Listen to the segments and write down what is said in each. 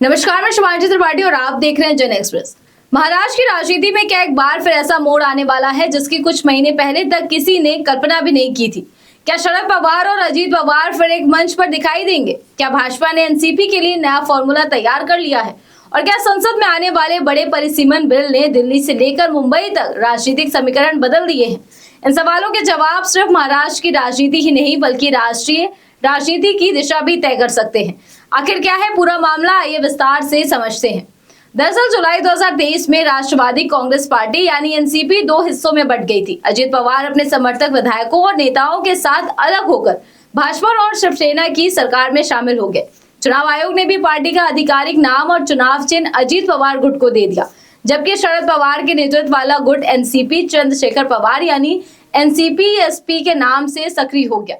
नमस्कार, मैं शिवांशी त्रिपाठी और आप देख रहे हैं जन एक्सप्रेस। महाराष्ट्र की राजनीति में क्या एक बार फिर ऐसा मोड़ आने वाला है जिसकी कुछ महीने पहले तक किसी ने कल्पना भी नहीं की थी। क्या शरद पवार और अजीत पवार फिर एक मंच पर दिखाई देंगे? क्या भाजपा ने एनसीपी के लिए नया फॉर्मूला तैयार कर लिया है? और क्या संसद में आने वाले बड़े परिसीमन बिल ने दिल्ली से लेकर मुंबई तक राजनीतिक समीकरण बदल दिए हैं? इन सवालों के जवाब सिर्फ महाराष्ट्र की राजनीति ही नहीं बल्कि राष्ट्रीय राजनीति की दिशा भी तय कर सकते हैं। आखिर क्या है पूरा मामला, आइए विस्तार से समझते हैं। दरअसल जुलाई 2023 में राष्ट्रवादी कांग्रेस पार्टी यानी एनसीपी दो हिस्सों में बंट गई थी। अजित पवार अपने समर्थक विधायकों और नेताओं के साथ अलग होकर भाजपा और शिवसेना की सरकार में शामिल हो गए। चुनाव आयोग ने भी पार्टी का आधिकारिक नाम और चुनाव चिन्ह अजित पवार गुट को दे दिया, जबकि शरद पवार के नेतृत्व वाला गुट एनसीपी चंद्रशेखर पवार यानी एनसीपी-एसपी के नाम से सक्रिय हो गया।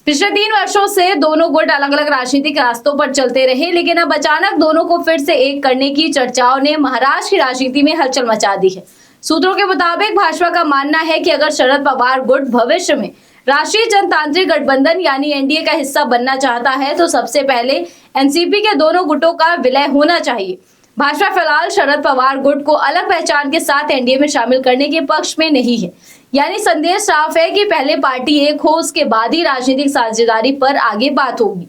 पिछले 3 वर्षों से दोनों गुट अलग अलग राजनीतिक रास्तों पर चलते रहे, लेकिन अब अचानक दोनों को फिर से एक करने की चर्चाओं ने महाराष्ट्र की राजनीति में हलचल मचा दी है। सूत्रों के मुताबिक भाजपा का मानना है कि अगर शरद पवार गुट भविष्य में राष्ट्रीय जनतांत्रिक गठबंधन यानी एनडीए का हिस्सा बनना चाहता है तो सबसे पहले एनसीपी के दोनों गुटों का विलय होना चाहिए। भाजपा फिलहाल शरद पवार गुट को अलग पहचान के साथ एनडीए में शामिल करने के पक्ष में नहीं है, यानी संदेश साफ है कि पहले पार्टी एक हो, उसके बाद ही राजनीतिक साझेदारी पर आगे बात होगी।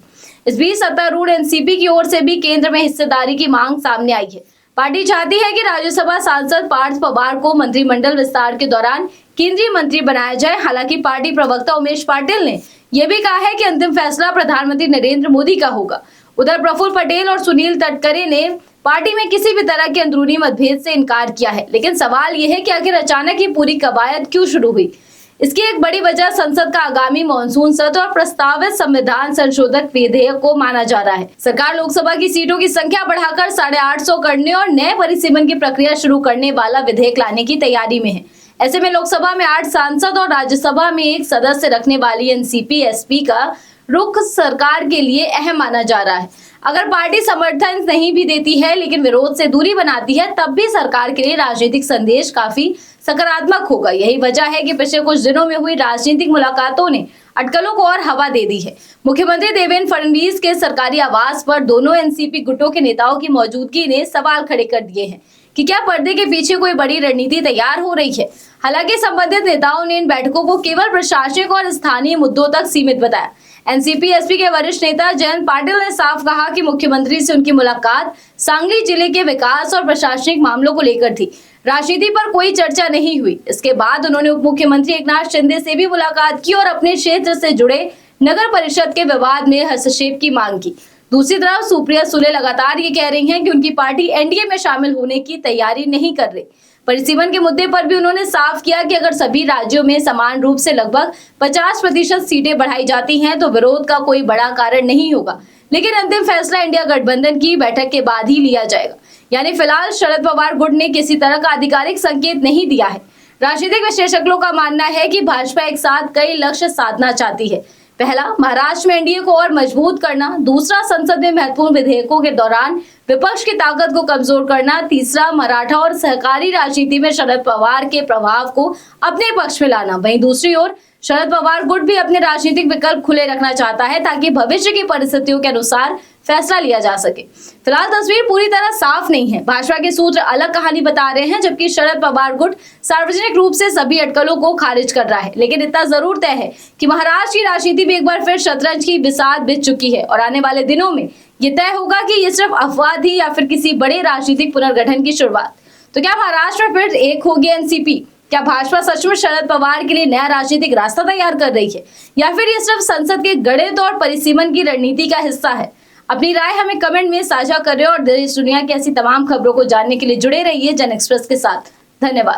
इस बीच सत्तारूढ़ एनसीपी की ओर से भी केंद्र में हिस्सेदारी की मांग सामने आई है। पार्टी चाहती है कि राज्यसभा सांसद पार्थ पवार को मंत्रिमंडल विस्तार के दौरान केंद्रीय मंत्री बनाया जाए। हालांकि पार्टी प्रवक्ता उमेश पाटिल ने यह भी कहा है कि अंतिम फैसला प्रधानमंत्री नरेंद्र मोदी का होगा। उधर प्रफुल्ल पटेल और सुनील तटकरे ने पार्टी में किसी भी तरह के अंदरूनी मतभेद से इनकार किया है, लेकिन सवाल यह है कि आखिर अचानक ये पूरी कवायद क्यों शुरू हुई। इसकी एक बड़ी वजह संसद का आगामी मॉनसून सत्र और प्रस्तावित संविधान संशोधक विधेयक को माना जा रहा है। सरकार लोकसभा की सीटों की संख्या बढ़ाकर 850 करने और नए परिसीमन की प्रक्रिया शुरू करने वाला विधेयक लाने की तैयारी में है। ऐसे में लोकसभा में 8 सांसद और राज्यसभा में 1 सदस्य रखने वाली एनसीपी-एसपी का रुख सरकार के लिए अहम माना जा रहा है। अगर पार्टी समर्थन नहीं भी देती है लेकिन विरोध से दूरी बनाती है, तब भी सरकार के लिए राजनीतिक संदेश काफी सकारात्मक होगा। यही वजह है कि पिछले कुछ दिनों में हुई राजनीतिक मुलाकातों ने अटकलों को और हवा दे दी है। मुख्यमंत्री देवेंद्र फडणवीस के सरकारी आवास पर दोनों एनसीपी गुटों के नेताओं की मौजूदगी ने सवाल खड़े कर दिए हैं कि क्या पर्दे के पीछे कोई बड़ी रणनीति तैयार हो रही है। हालांकि संबंधित नेताओं ने इन बैठकों को केवल प्रशासनिक और स्थानीय मुद्दों तक सीमित बताया। एनसीपी-एसपी के वरिष्ठ नेता जयंत पाटिल ने साफ कहा कि मुख्यमंत्री से उनकी मुलाकात सांगली जिले के विकास और प्रशासनिक मामलों को लेकर थी। राजनीति पर कोई चर्चा नहीं हुई। इसके बाद उन्होंने उप मुख्यमंत्री एकनाथ शिंदे से भी मुलाकात की और अपने क्षेत्र से जुड़े नगर परिषद के विवाद में हस्तक्षेप की मांग की। दूसरी तरफ सुप्रिया सुले लगातार ये कह रही हैं कि उनकी पार्टी एनडीए में शामिल होने की तैयारी नहीं कर रही। परिसीमन के मुद्दे पर भी उन्होंने साफ किया कि अगर सभी राज्यों में समान रूप से लगभग 50% सीटें बढ़ाई जाती हैं तो विरोध का कोई बड़ा कारण नहीं होगा, लेकिन अंतिम फैसला इंडिया गठबंधन की बैठक के बाद ही लिया जाएगा। यानी फिलहाल शरद पवार गुट ने किसी तरह का आधिकारिक संकेत नहीं दिया है। राजनीतिक विशेषज्ञों का मानना है कि भाजपा एक साथ कई लक्ष्य साधना चाहती है। पहला, महाराष्ट्र में एनडीए को और मजबूत करना। दूसरा, संसद में महत्वपूर्ण विधेयकों के दौरान विपक्ष की ताकत को कमजोर करना। तीसरा, मराठा और सहकारी राजनीति में शरद पवार के प्रभाव को अपने पक्ष में लाना। वहीं दूसरी ओर शरद पवार गुट भी अपने राजनीतिक विकल्प खुले रखना चाहता है ताकि भविष्य की परिस्थितियों के अनुसार फैसला लिया जा सके। फिलहाल तस्वीर पूरी तरह साफ नहीं है। भाजपा के सूत्र अलग कहानी बता रहे हैं, जबकि शरद पवार गुट सार्वजनिक रूप से सभी अटकलों को खारिज कर रहा है। लेकिन इतना जरूर तय है कि महाराष्ट्र की राजनीति में एक बार फिर शतरंज की बिसात बिछ चुकी है और आने वाले दिनों में ये तय होगा कि ये सिर्फ अफवाह थी या फिर किसी बड़े राजनीतिक पुनर्गठन की शुरुआत। तो क्या महाराष्ट्र में फिर एक होगी एनसीपी? क्या भाजपा सचमुच शरद पवार के लिए नया राजनीतिक रास्ता तैयार कर रही है या फिर ये सिर्फ संसद के गणित और परिसीमन की रणनीति का हिस्सा है? अपनी राय हमें कमेंट में साझा करें और देश दुनिया की ऐसी तमाम खबरों को जानने के लिए जुड़े रहिए जन एक्सप्रेस के साथ। धन्यवाद।